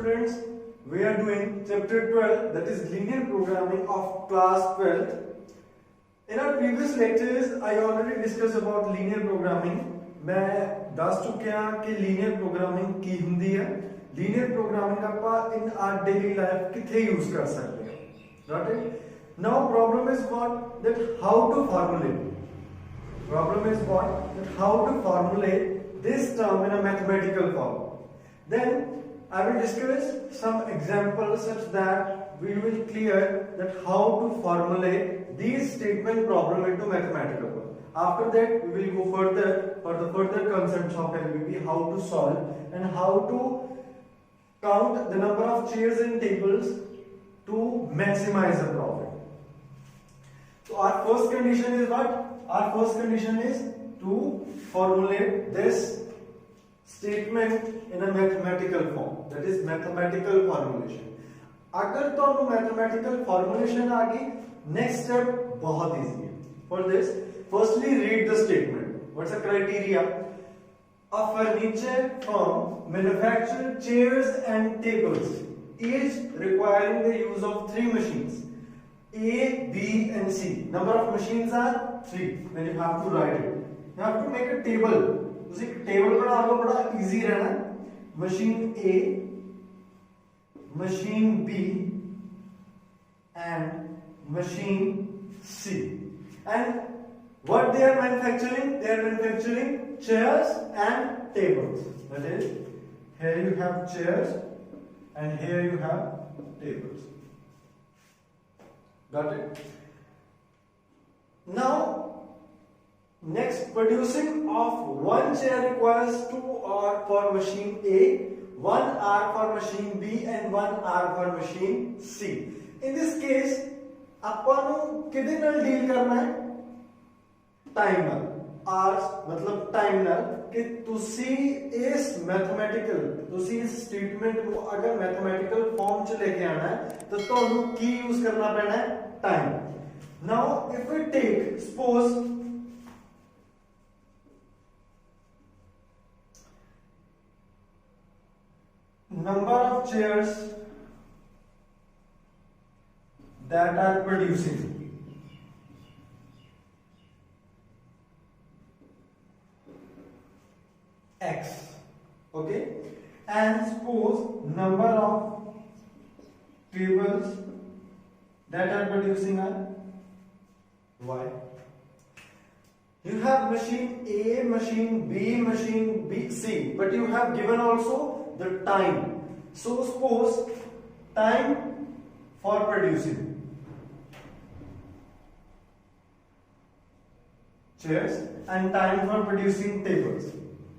students, we are doing chapter 12, that is linear programming of class 12. In our previous lectures, I already discussed about linear programming. मैं दस चुकिया कि linear programming की हुंदी है. Linear programming ਆਪਾਂ in our daily life किथे use कर सकते हैं. Got it? Now problem is what? That how to formulate. Problem is what? That how to formulate this term in a mathematical form. Then I will discuss some examples such that we will clear that how to formulate these statement problem into mathematical form. After that, we will go further for the further concepts of LBP, how to solve and how to count the number of chairs in tables to maximize the profit. So our first condition is what? Our first condition is to formulate this statement in a mathematical form, that is mathematical formulation. अगर तो आपको mathematical formulation आ गई, next step बहुत easy है. For this, firstly read the statement. What's the criteria? A furniture firm manufactures chairs and tables, each requiring the use of 3 machines, A, B, and C. Number of machines are 3. Then you have to write it. You have to make a table. उसी table बना लो, बड़ा easy रहना. Machine A, machine B and machine C. And what they are manufacturing? They are manufacturing chairs and tables. That is, here you have chairs and here you have tables. Got it? Now, next, producing of one chair requires 2 hours for machine A, 1 hour for machine B, and 1 hour for machine C. In this case, ਆਪਾਂ ਨੂੰ ਕਿਹਦੇ ਨਾਲ deal ਕਰਨਾ ਹੈ? Time ਨਾਲ. hours मतलब time ਨਾਲ कि ਤੁਸੀਂ ਇਸ मैथमेटिकल, ਤੁਸੀਂ ਇਸ स्टेटमेंट ਨੂੰ अगर मैथमेटिकल फॉर्म ਚ ਲੈ ਕੇ ਆਣਾ ਹੈ ਤਾਂ ਤੁਹਾਨੂੰ ਕੀ ਯੂਜ਼ ਕਰਨਾ ਪੈਣਾ ਹੈ? Time. Now if we take, suppose number of chairs that are producing X, okay, and suppose number of tables that are producing are Y. You have machine A, machine B, machine B, C, but you have given also the time. So suppose time for producing chairs and time for producing tables.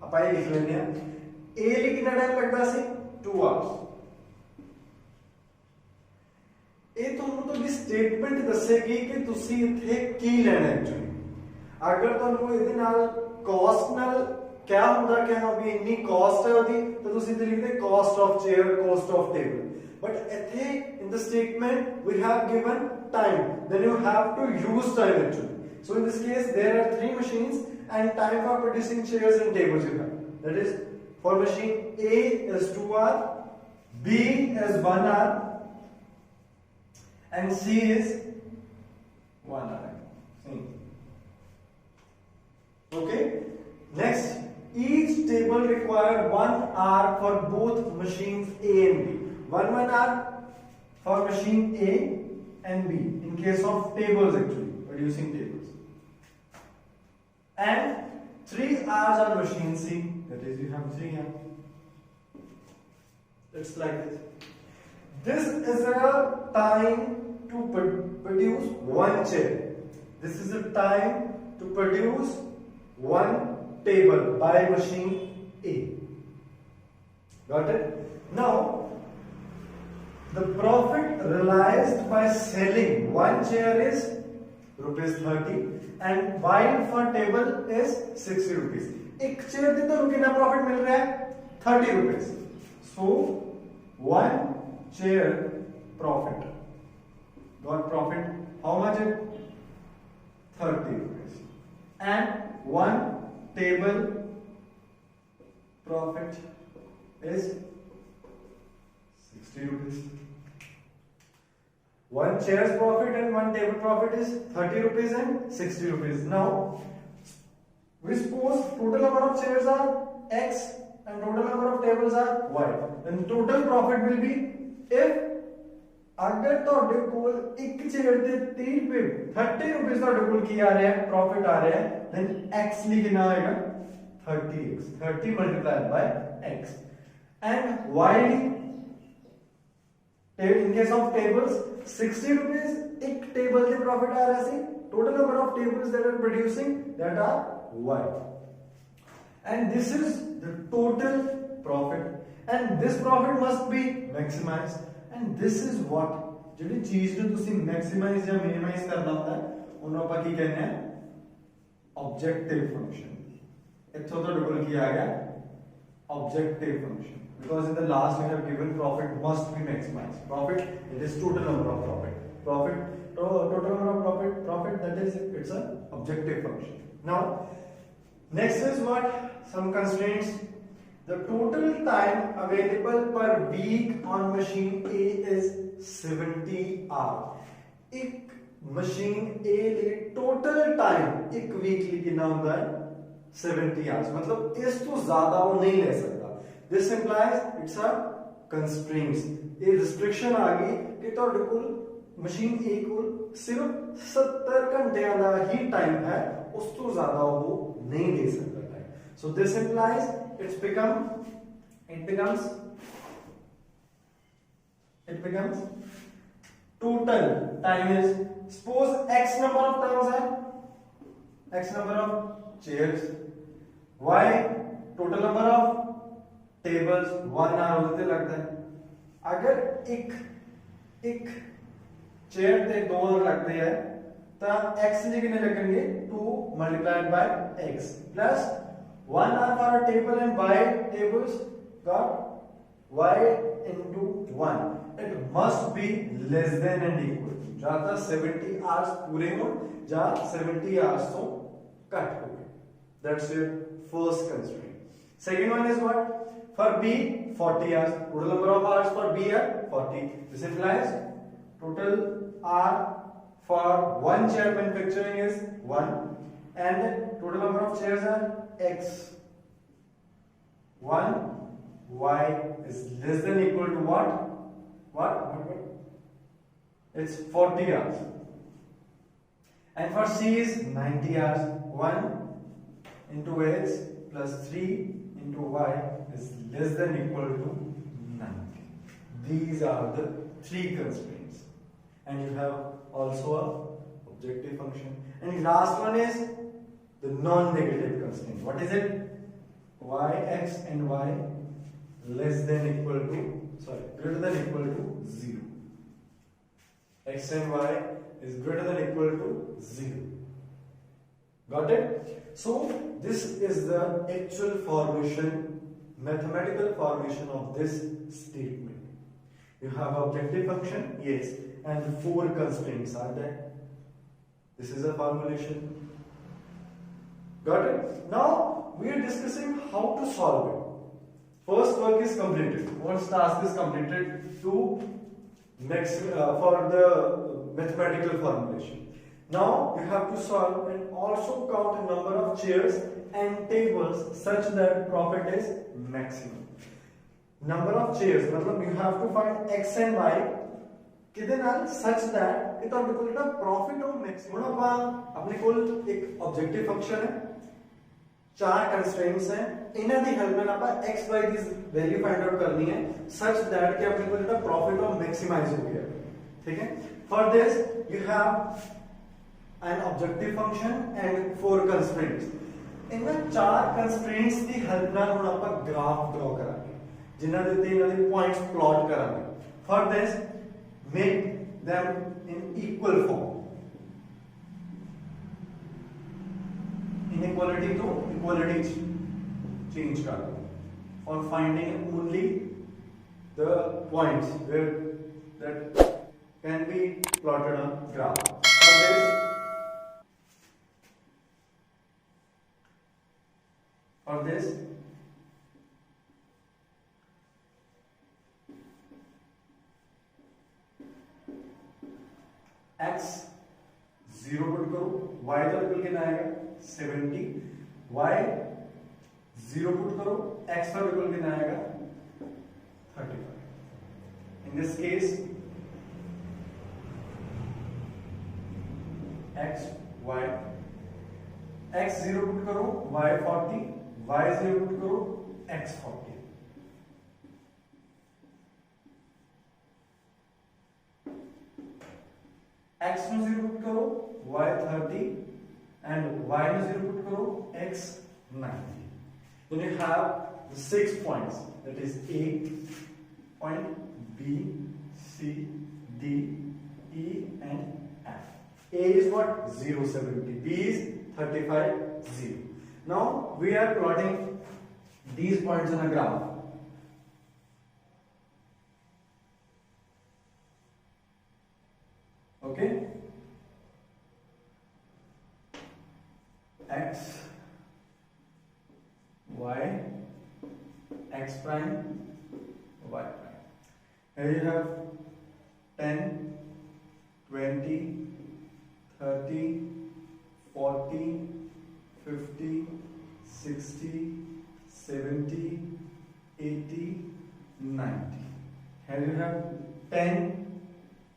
ਆਪਾਂ ਇਹ ਲਿਖ ਲੈਂਦੇ ਆ. A ਲਈ ਕਿੰਨਾ time ਲੱਗਦਾ ਸੀ? 2 hours. ਇਹ ਤੁਹਾਨੂੰ ਤੁਹਾਡੀ ਸਟੇਟਮੈਂਟ ਦੱਸੇਗੀ ਕਿ ਤੁਸੀਂ ਇੱਥੇ ਕੀ ਲੈਣਾ ਐਕਚੁਅਲੀ. ਅਗਰ ਤੁਹਾਨੂੰ ਇਹਦੇ ਨਾਲ ਕਾਸਟ ਨਾਲ ਕਿਆ ਹੁੰਦਾ ਕਿ ਹਾਂ ਵੀ ਇੰਨੀ ਕਾਸਟ ਹੈ ਉਹਦੀ, ਤਾਂ ਤੁਸੀਂ ਤੇ ਲਿਖਦੇ cost of chair, cost of table. But ਇੱਥੇ in the statement we have given time. Then you have to use time actually. So in this case there are 3 machines and time for producing chairs and tables you have. That is, for machine A is 2 hours, B is 1 hour, and C is 1 hour. Okay. Next, each table require 1 hour for both machines A and B. 1 hour for machine A and B in case of tables actually, producing tables. And 3 hours on machine C, that is you have 3 here. It's like this. This is a time to produce one chair. This is a time to produce one table by machine A. Got it? Now, the profit realized by selling one chair is ₹30 and while for table is ₹60. एक chair दी तो कितना profit मिल रहा है? ₹30. So 1 chair profit. Got profit? How much it? ₹30. And 1 table profit is 60 rupees. One chair's profit and one table profit is 30 rupees and 60 rupees. Now, we suppose total number of chairs are X and total number of tables are Y. Then total profit will be, if अगर ਤੁਹਾਡੇ ਕੋਲ ਇੱਕ chair ਤੇ 30 ਰੁਪਏ 30 ਰੁਪਏ ਤੁਹਾਡੇ ਕੋਲ ਕੀ ਆ ਰਿਹਾ ਹੈ ਪ੍ਰੋਫਿਟ ਆ ਰਿਹਾ ਹੈ then x ਲਈ ਕਿੰਨਾ ਆਏਗਾ 30x 30 multiplied by x and y in case of tables 60 rupees एक टेबल से प्रॉफिट आ रहा है total number of tables that are producing that are y and this is the total profit and this profit must be maximized and this is what ਜਿਹੜੀ ਚੀਜ਼ ਨੂੰ ਤੁਸੀਂ ਮੈਕਸਿਮਾਈਜ਼ ਜਾਂ minimise ਕਰਨਾ ਹੁੰਦਾ ਉਹਨੂੰ ਆਪਾਂ ਕੀ ਕਹਿੰਦੇ ਆ ਆਬਜੈਕਟਿਵ ਫੰਕਸ਼ਨ ਇੱਥੋਂ ਤੁਹਾਡੇ ਕੋਲ ਕੀ ਆ ਗਿਆ objective function because in the last we have given profit must be maximized profit it is total number of total number of profit that is it's a objective function now next is what some constraints the total time available per week on machine A is 70 hour एक machine A लिए total time एक week लिए कितना होता है 70 hours मतलब इस तो ज्यादा वो नहीं ले सकता this implies it's a constraints ये restriction आ गई कि ਤੁਹਾਡੇ ਕੋਲ machine A ਕੋਲ सिर्फ 70 ਘੰਟਿਆਂ ਦਾ ਹੀ time है ਉਸ ਤੋਂ ਜ਼ਿਆਦਾ ਉਹ नहीं ले सकता time so this implies it becomes total time is suppose x number of terms है x number of chairs y total number of tables 1 hour होते लगता है अगर एक चेयर ते 2 hour लगते हैं तो x लिए कितने लगेंगे 2 multiplied by x plus 1 hour for a table and y tables got y into 1 it must be less than and equal ज्यादा 70 hours पूरे हो या 70 hours तो कट हो गए that's your first constraint second one is what for B 40 hours total number of hours for B are 40 this implies total hour for one chair manufacturing is 1 and total number of chairs are x 1 y is less than equal to what it's 40 hours and for C is 90 hours 1 into x plus 3 into y is less than equal to 90 these are the three constraints and you have also a objective function and last one is the non-negative constraint what is it y x and y less than equal to greater than equal to 0 x and y is greater than equal to 0 got it so this is the actual formation mathematical formation of this statement you have objective function yes and 4 constraints are there this is a formulation got it now we are discussing how to solve it first work is completed first task is completed to for the mathematical formulation now you have to solve and also count the number of chairs and tables such that profit is maximum number of chairs मतलब you have to find x and y किदे नाल such that कि ਤੁਹਾਡੇ ਕੋਲ ਜਿਹੜਾ profit ਹੋ maximum ਹੁਣ ਆਪਾਂ ਆਪਣੇ ਕੋਲ ਇੱਕ objective function ਹੈ चार कंस्ट्रेंट्स हैं इन्हां दी हेल्प नाल ਆਪਾਂ x y ਦੀ वैल्यू फाइंड आउट करनी है such that कि अपने को ਜਿਹੜਾ प्रॉफिट हो मैक्सिमाइज हो गया ठीक है for this you have an objective function and 4 constraints इन्हां चार कंस्ट्रेंट्स ਦੀ हेल्प ਨਾਲ ਹੁਣ ਆਪਾਂ ग्राफ ड्रॉ ਕਰਾਂਗੇ ਜਿਨ੍ਹਾਂ ਦੇ ਉੱਤੇ ਇਹਨਾਂ ਦੇ ਪੁਆਇੰਟਸ ਪਲਾਟ ਕਰਾਂਗੇ for this make them in equal form inequality to equality change कर दो for finding only the points where that can be plotted on graph for this x 0 put करो, y का वैल्यू कितना आएगा 70, y 0 put करो, x का value कितना आएगा 35. In this case x y, x 0 put करो, y 40, y 0 पुट करो, x 40. x नो 0 पुट करो, y 30 and y नो 0 पुट करो, x 90. Then you have the 6 points, that is A point, B, C, D, E and F. A is what? 0, 70. B is 35, 0. Now we are plotting these points on a graph. Okay? X, Y, X prime, Y prime. Here you have 10, 20, 30, 40, 50, 60, 70, 80, 90. Here you have 10,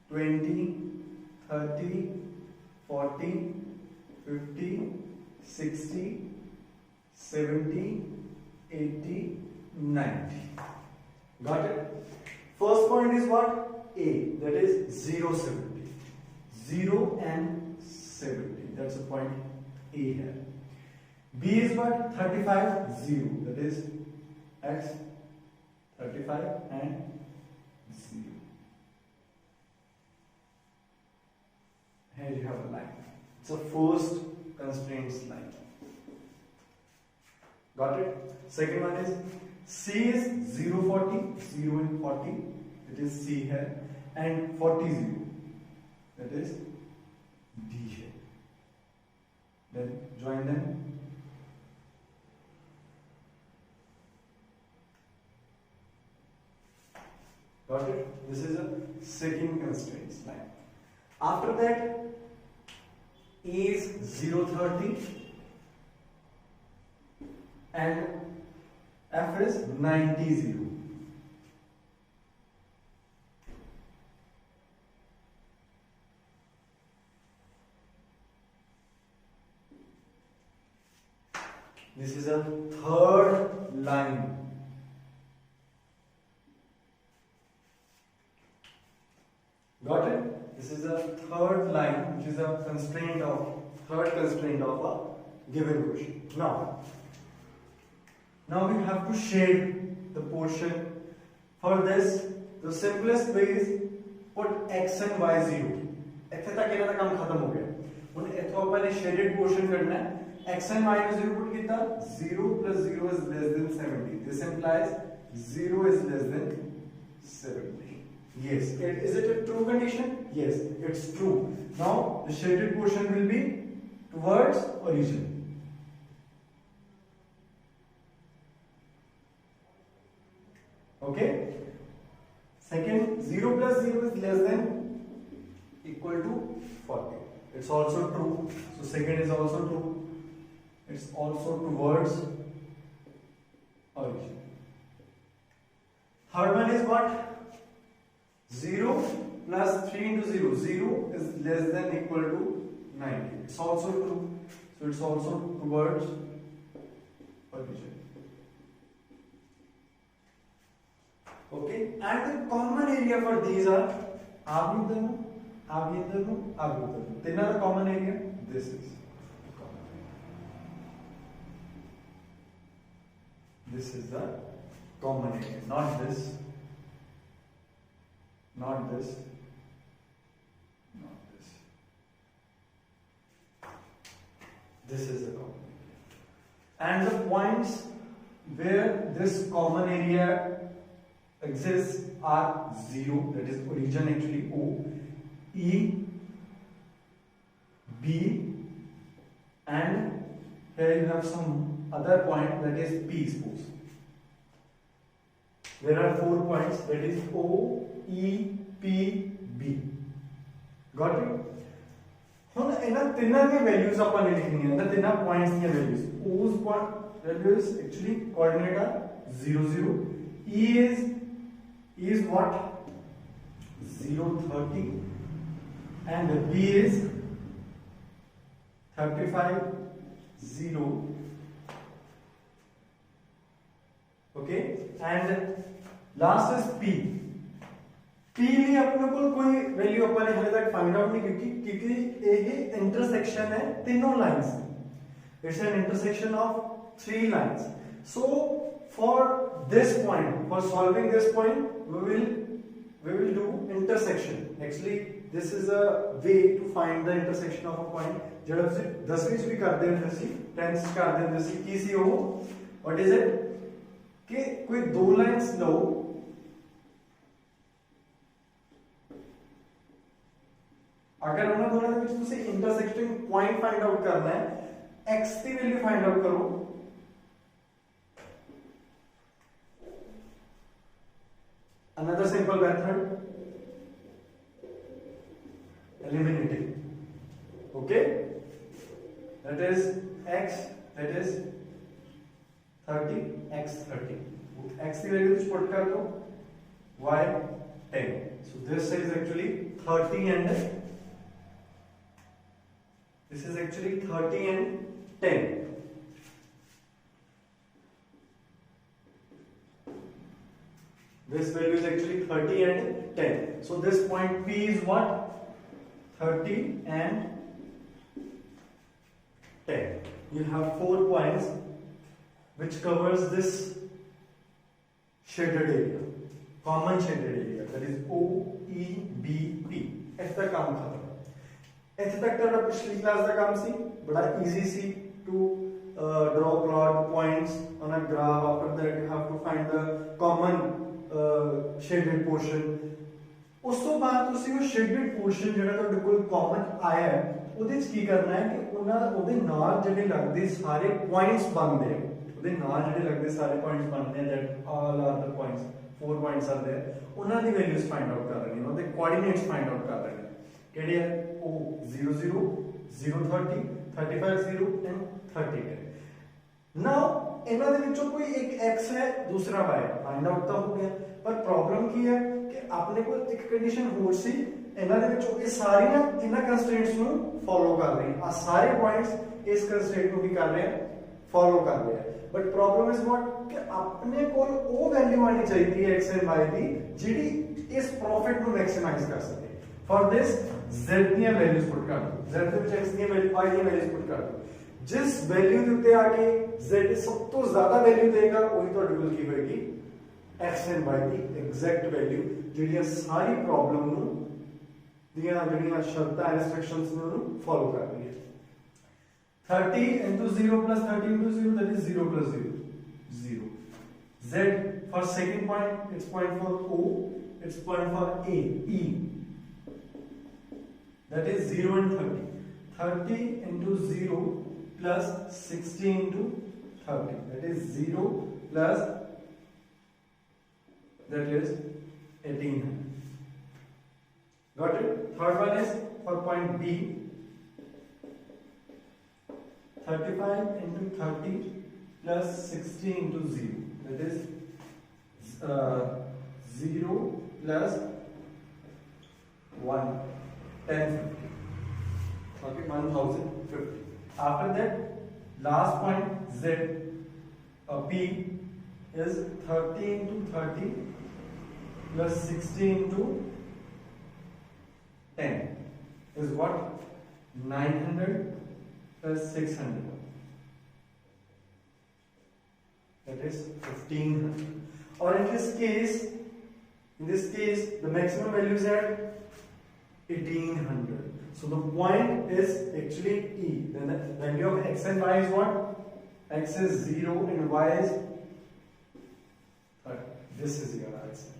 20, 30, 40, 50, 60, 70, 80, 90. Got it? First point is what? A, that is 0, 70. 0 and 70. That's the point A here. B is what? 35, 0. That is X 35 and 0. Here you have a line. It's a first constraints line. Got it? Second one is C is 0, 40, 0 and 40. It is C here. And 40, 0. That is D here. Then join them. Got it? This is a second constraints line. After that, A is 0, 30 and F is 90, 0. This is a third line. Got it? This is a third line, which is a third constraint of a given question. Now we have to shade the portion. For this, the simplest way is put x and y 0. इत्थे तक इन्हां दा काम खत्म हो गया. हुण इत्थों अपन ने shaded portion करना है. X and y को 0 put किया, 0 plus 0 is less than 70. This implies 0 is less than 70. Yes. Is it a true condition? Yes, it's true. Now the shaded portion will be towards origin. Okay. Second, 0 plus 0 is less than equal to 40. It's also true. So second is also true. It's also towards origin. Third one is what? 0 plus 3 into 0. 0 is less than equal to 90. It's also true. So it's also towards origin. Okay. And the common area for these are Abhidhanu, Abhidhanu, Abhidhanu. Then are the common area. This is. This is the common area, not this, not this, not this. This is the common area. And the points where this common area exists are 0, that is origin actually O, E, B, and here you have some other point, that is P, suppose. There are 4 points, that is O, E, P, B. Got it? ਹੁਣ ਇਹਨਾਂ ਤਿੰਨਾਂ ਦੀਆਂ values ਆਪਾਂ ਨੇ ਲਿਖਣੀਆਂ ਇਹਨਾਂ ਤਿੰਨਾਂ points ਦੀਆਂ values ਉਸ ਪੁਆਇੰਟ ਵੈਲਿਊਜ਼ ਐਕਚੁਅਲੀ ਕੋਆਰਡੀਨੇਟ ਆ 0 0 E is what 0 30 and B is 35 0 okay and last is P ਲਈ ਆਪਣੇ ਕੋਲ ਕੋਈ ਵੈਲਿਊ ਆਪਾਂ ਨੇ ਹਲੇ ਤੱਕ ਫਾਈਂਡ ਆਊਟ ਨਹੀਂ ਕਿਉਂਕਿ ਇਹ ਇੰਟਰਸੈਕਸ਼ਨ ਹੈ ਤਿੰਨੋਂ lines it's N intersection of 3 lines so for this point, for solving this point, we will do intersection. Actually, this is a way to find the intersection of a point. जब से 10वीं भी करते हैं जैसे 10th करते हैं जैसे किसी हो what is it कि कोई दो लाइंस लो अगर उन्होंने दोनों के बीच तुझे इंटरसेक्टिंग पॉइंट फाइंड आउट करना है x की वैल्यू फाइंड आउट करो another simple method eliminating okay that is x that is 30 x 30 x की वैल्यू पुट कर दो y 10 so this is actually 30 and this is actually 30 and 10 this value is actually 30 and 10 so this point P is what 30 and 10 you have 4 points which covers this shaded area common shaded area that is O E B P ਇੱਥੇ ਤੱਕ ਕੰਮ ਖਤਮ ਇੱਥੇ ਤੱਕ ਤੁਹਾਡਾ ਪਿਛਲੀ class ਦਾ ਕੰਮ ਸੀ ਬੜਾ easy C to draw plot points on a graph after that you have to find the common shaded portion ਉਸ ਤੋਂ ਬਾਅਦ ਤੁਸੀਂ ਉਹ shaded portion ਜਿਹੜਾ ਤੁਹਾਡੇ ਕੋਲ common ਆਇਆ ਹੈ ਉਹਦੇ ਵਿੱਚ ਕੀ ਕਰਨਾ ਹੈ ਕਿ ਉਹਦੇ ਨਾਲ ਜਿਹੜੇ ਲੱਗਦੇ ਸਾਰੇ points ਬਣਦੇ ਆ ਉਹਦੇ ਨਾਲ ਜਿਹੜੇ ਲੱਗਦੇ ਸਾਰੇ points ਬਣਦੇ ਆ that all are the points 4 points are there ਉਹਨਾਂ ਦੀ values find out ਕਰ ਰਹੇ ਨੇ ਉਹਦੇ coordinates find out ਕਰ ਰਹੇ ਨੇ ਕਿਹੜੇ ਆ ਉਹ 0 0 0 30 35 0 and 30 है now ਇਹਨਾਂ ਦੇ ਵਿੱਚੋਂ ਕੋਈ ਇੱਕ x ਹੈ ਦੂਸਰਾ y ਹੈ ਫਾਈਂਡ ਆਊਟ ਤਾਂ ਹੋ ਗਿਆ ਪਰ ਪ੍ਰੋਬਲਮ ਕੀ ਹੈ ਕਿ ਆਪਣੇ ਕੋਲ ਇੱਕ ਕੰਡੀਸ਼ਨ ਹੋਰ ਸੀ ਇਹਨਾਂ ਦੇ ਵਿੱਚੋਂ ਇਹ ਸਾਰੀਆਂ ਇਹਨਾਂ ਕੰਸਟ੍ਰੇਂਟਸ ਨੂੰ ਫੋਲੋ ਕਰ ਰਹੀਆਂ ਆ ਸਾਰੇ ਪੁਆਇੰਟਸ ਇਸ ਕੰਸਟ੍ਰੇਂਟ ਨੂੰ ਵੀ ਕਰ ਰਹੇ ਆ ਫੋਲੋ ਕਰ ਰਹੇ ਆ ਬਟ ਪ੍ਰੋਬਲਮ ਇਜ਼ ਵਾਟ ਕਿ ਆਪਣੇ ਕੋਲ ਉਹ ਵੈਲਿਊ ਆਣੀ ਚਾਹੀਦੀ ਹੈ x and y ਦੀ ਜਿਹੜੀ ਇਸ ਪ੍ਰੋਫਿਟ ਨੂੰ ਮੈਕਸਿਮਾਈਜ਼ ਕਰ ਸਕੇ ਫॉर ਦਿਸ z ਦੀਆਂ ਵੈਲਿਊਜ਼ ਪੁੱਟ ਕਰ ਦੋ z ਦੇ ਵਿੱਚ x ਦੀਆਂ ਵੈਲਿਊ y ਦੀਆਂ ਵੈਲਿਊਜ਼ ਪੁੱਟ ਕਰ ਦੋ जिस वैल्यू के उत्ते आके z सब तो ज्यादा वैल्यू देगा वही तो डिफरेंस की होगी x and y की एग्जैक्ट वैल्यू ਜਿਹੜੀਆਂ ਸਾਰੀ ਪ੍ਰੋਬਲਮ ਨੂੰ ਦੀਆਂ ਜਿਹੜੀਆਂ ਸ਼ਰਤਾਂ ਰਿਸਟ੍ਰਿਕਸ਼ਨਸ ਨੂੰ ਫੋਲੋ ਕਰ ਰਹੀ ਹੈ 30 into 0 plus 30 into 0 that is 0 plus 0 0 z for second point it's point for o it's point for a e that is 0 and 30 into 0 plus 60 into 30 that is 0 plus that is 1800 got it third one is for point B 35 into 30 plus 60 into 0 that is 0 plus 1 1050 okay 1050 after that last point z p is 30 into 30 plus 60 into 10 is what 900 plus 600 that is 1500 or in this case the maximum value is at 1800 so the point is actually E. Then the value of x and y is what? X is 0 and y is 30. This is your answer.